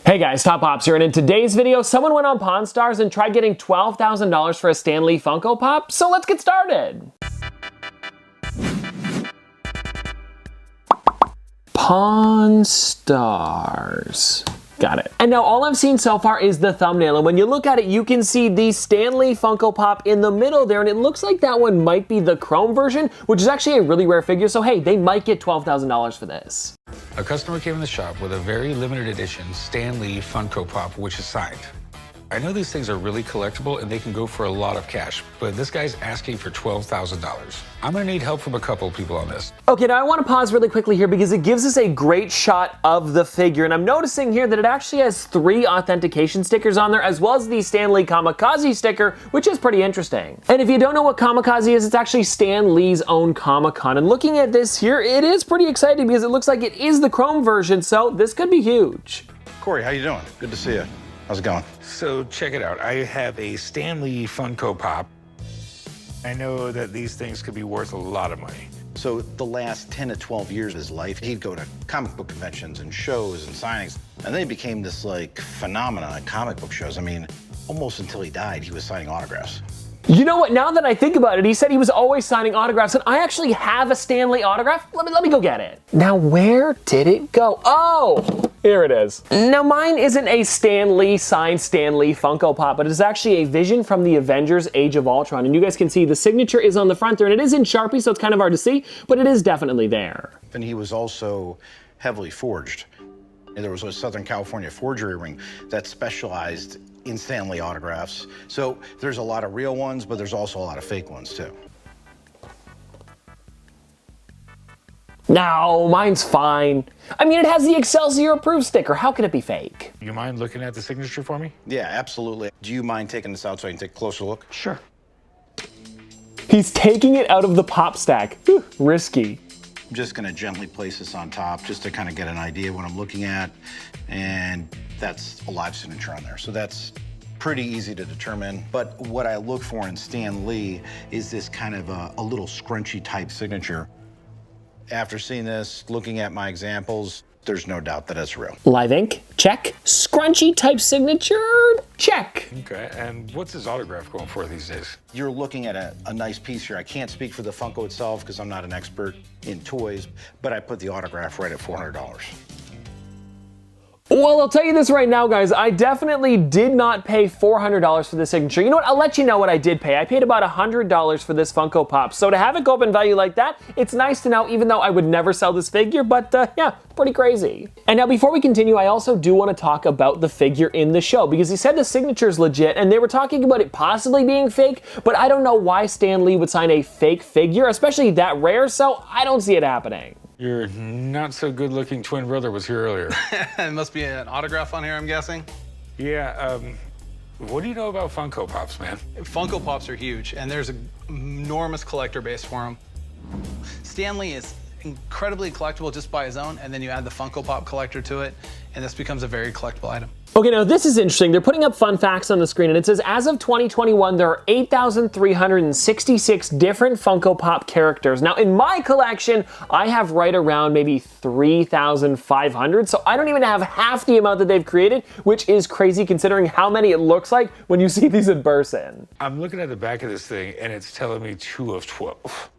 Hey guys, Top Pops here, and in today's video, someone went on Pawn Stars and tried getting $12,000 for a Stan Lee Funko Pop, so let's get started! Pawn Stars. Got it. And now all I've seen so far is the thumbnail, and when you look at it, you can see the Stan Lee Funko Pop in the middle there, and it looks like that one might be the chrome version, which is actually a really rare figure, so hey, they might get $12,000 for this. A customer came in the shop with a very limited edition Stan Lee Funko Pop, which is signed. I know these things are really collectible and they can go for a lot of cash, but this guy's asking for $12,000. I'm gonna need help from a couple people on this. Okay, now I want to pause really quickly here because it gives us a great shot of the figure, and I'm noticing here that it actually has 3 authentication stickers on there, as well as the Stan Lee Kamikaze sticker, which is pretty interesting. And if you don't know what Kamikaze is, it's actually Stan Lee's own Comic-Con, and looking at this here, it is pretty exciting because it looks like it is the chrome version, so this could be huge. Corey, how you doing? Good to see you. How's it going? So check it out. I have a Stan Lee Funko Pop. I know that these things could be worth a lot of money. So the last 10 to 12 years of his life, he'd go to comic book conventions and shows and signings, and then he became this like phenomenon at comic book shows. I mean, almost until he died, he was signing autographs. You know what, now that I think about it, he said he was always signing autographs, and I actually have a Stan Lee autograph. Let me go get it. Now, where did it go? Oh, here it is. Now, mine isn't a Stan Lee signed Stan Lee Funko Pop, but it is actually a vision from the Avengers Age of Ultron, and you guys can see the signature is on the front there, and it is in Sharpie, so it's kind of hard to see, but it is definitely there. And he was also heavily forged. There was a Southern California forgery ring that specialized in Stan Lee autographs. So there's a lot of real ones, but there's also a lot of fake ones too. No, mine's fine. I mean, it has the Excelsior approved sticker. How can it be fake? You mind looking at the signature for me? Yeah, absolutely. Do you mind taking this out so I can take a closer look? Sure. He's taking it out of the pop stack. Whew, risky. I'm just gonna gently place this on top just to kind of get an idea what I'm looking at. And that's a live signature on there. So that's pretty easy to determine. But what I look for in Stan Lee is this kind of a little scrunchy type signature. After seeing this, looking at my examples, there's no doubt that it's real. Live ink, check. Scrunchy type signature, check. Okay, and what's his autograph going for these days? You're looking at a nice piece here. I can't speak for the Funko itself because I'm not an expert in toys, but I put the autograph right at $400. Well, I'll tell you this right now, guys. I definitely did not pay $400 for this signature. You know what? I'll let you know what I did pay. I paid about $100 for this Funko Pop. So to have it go up in value like that, it's nice to know, even though I would never sell this figure, but yeah, pretty crazy. And now before we continue, I also do want to talk about the figure in the show, because he said the signature is legit, and they were talking about it possibly being fake, but I don't know why Stan Lee would sign a fake figure, especially that rare, so I don't see it happening. Your not so good looking twin brother was here earlier. It must be an autograph on here, I'm guessing. Yeah, what do you know about Funko Pops, man? Funko Pops are huge, and there's an enormous collector base for them. Stan Lee is incredibly collectible just by his own, and then you add the Funko Pop collector to it, and this becomes a very collectible item. Okay, now this is interesting. They're putting up fun facts on the screen, and it says, as of 2021, there are 8,366 different Funko Pop characters. Now, in my collection, I have right around maybe 3,500, so I don't even have half the amount that they've created, which is crazy considering how many it looks like when you see these in person. I'm looking at the back of this thing, and it's telling me 2 of 12.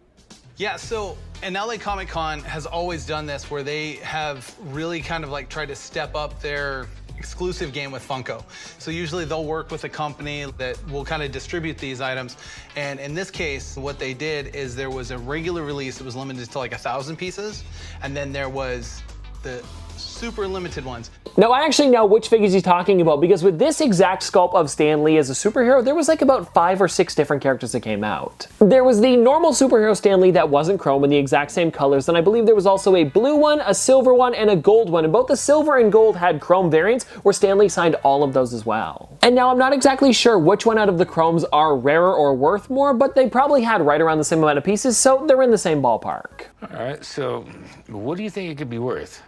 Yeah, so, and LA Comic Con has always done this, where they have really kind of like tried to step up their exclusive game with Funko. So usually they'll work with a company that will kind of distribute these items. And in this case, what they did is there was a regular release that was limited to like 1,000 pieces. And then there was the super limited ones. Now, I actually know which figures he's talking about, because with this exact sculpt of Stan Lee as a superhero, there was like about 5 or 6 different characters that came out. There was the normal superhero Stan Lee that wasn't chrome in the exact same colors, and I believe there was also a blue one, a silver one, and a gold one, and both the silver and gold had chrome variants, where Stan Lee signed all of those as well. And now I'm not exactly sure which one out of the chromes are rarer or worth more, but they probably had right around the same amount of pieces, so they're in the same ballpark. All right, so what do you think it could be worth?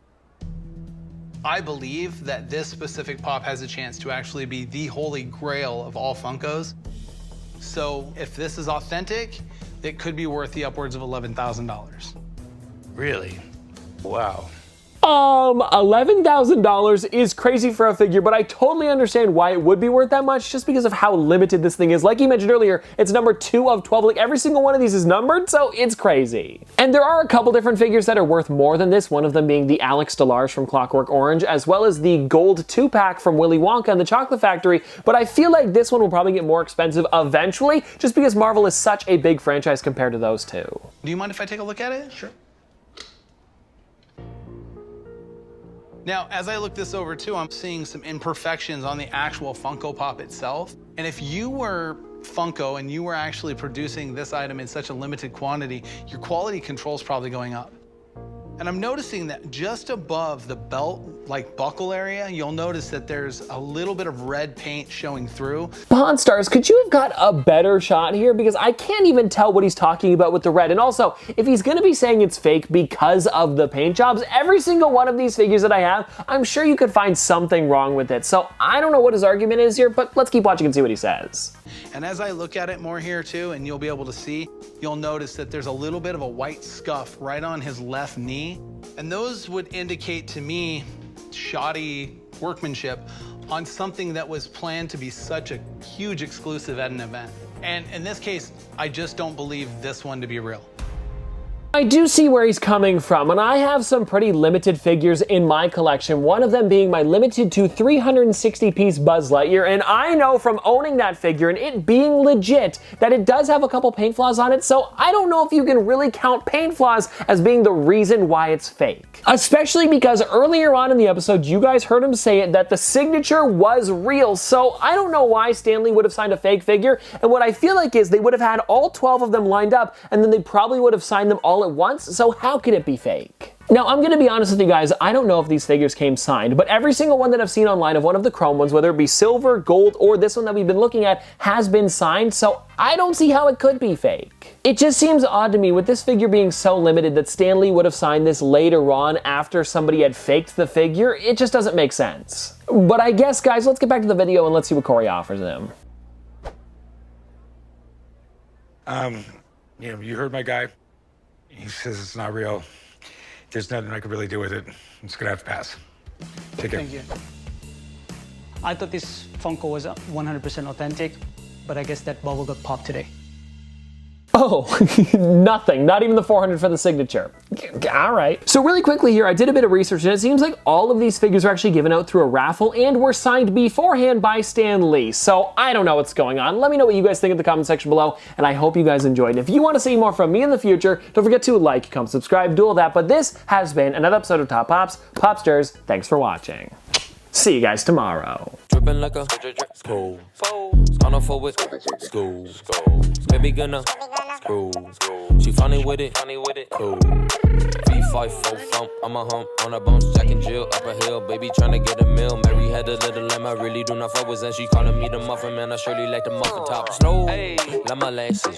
I believe that this specific pop has a chance to actually be the holy grail of all Funkos. So if this is authentic, it could be worth the upwards of $11,000. Really? Wow. $11,000 is crazy for a figure, but I totally understand why it would be worth that much just because of how limited this thing is. Like you mentioned earlier, it's number 2 of 12. Like every single one of these is numbered, so it's crazy. And there are a couple different figures that are worth more than this, one of them being the Alex Delarge from Clockwork Orange, as well as the gold 2-pack from Willy Wonka and the Chocolate Factory, but I feel like this one will probably get more expensive eventually, just because Marvel is such a big franchise compared to those two. Do you mind if I take a look at it? Sure. Now, as I look this over too, I'm seeing some imperfections on the actual Funko Pop itself. And if you were Funko and you were actually producing this item in such a limited quantity, your quality control is probably going up. And I'm noticing that just above the belt, like buckle area, you'll notice that there's a little bit of red paint showing through. Pawn Stars, could you have got a better shot here? Because I can't even tell what he's talking about with the red. And also, if he's gonna be saying it's fake because of the paint jobs, every single one of these figures that I have, I'm sure you could find something wrong with it. So I don't know what his argument is here, but let's keep watching and see what he says. And as I look at it more here too, and you'll be able to see, you'll notice that there's a little bit of a white scuff right on his left knee. And those would indicate to me shoddy workmanship on something that was planned to be such a huge exclusive at an event. And in this case, I just don't believe this one to be real. I do see where he's coming from, and I have some pretty limited figures in my collection, one of them being my limited to 360-piece Buzz Lightyear, and I know from owning that figure and it being legit that it does have a couple paint flaws on it, so I don't know if you can really count paint flaws as being the reason why it's fake. Especially because earlier on in the episode, you guys heard him say it that the signature was real, so I don't know why Stan Lee would have signed a fake figure, and what I feel like is they would have had all 12 of them lined up, and then they probably would have signed them all at once, so how could it be fake? Now, I'm gonna be honest with you guys, I don't know if these figures came signed, but every single one that I've seen online of one of the chrome ones, whether it be silver, gold, or this one that we've been looking at, has been signed, so I don't see how it could be fake. It just seems odd to me with this figure being so limited that Stan Lee would have signed this later on after somebody had faked the figure. It just doesn't make sense. But I guess, guys, let's get back to the video and let's see what Corey offers him. You heard my guy. He says it's not real. There's nothing I can really do with it. I'm just gonna have to pass. Take care. Thank you. I thought this Funko was 100% authentic, but I guess that bubble got popped today. Oh, nothing. Not even the 400 for the signature. All right. So really quickly here, I did a bit of research and it seems like all of these figures are actually given out through a raffle and were signed beforehand by Stan Lee. So I don't know what's going on. Let me know what you guys think in the comment section below, and I hope you guys enjoyed. And if you want to see more from me in the future, don't forget to like, comment, subscribe, do all that. But this has been another episode of Top Pops. Popsters, thanks for watching. See you guys tomorrow. Drippin' like a school. On a forward school. Baby gonna screw. She funny with it. Cool. V5 full thump. I'm a hump on a bounce. Jack and Jill up a hill. Baby tryna get a meal. Mary had a little lamb. I really do not fuck with. And she calling me the muffin man. I surely like the muffin top. Snow. Like my lashes.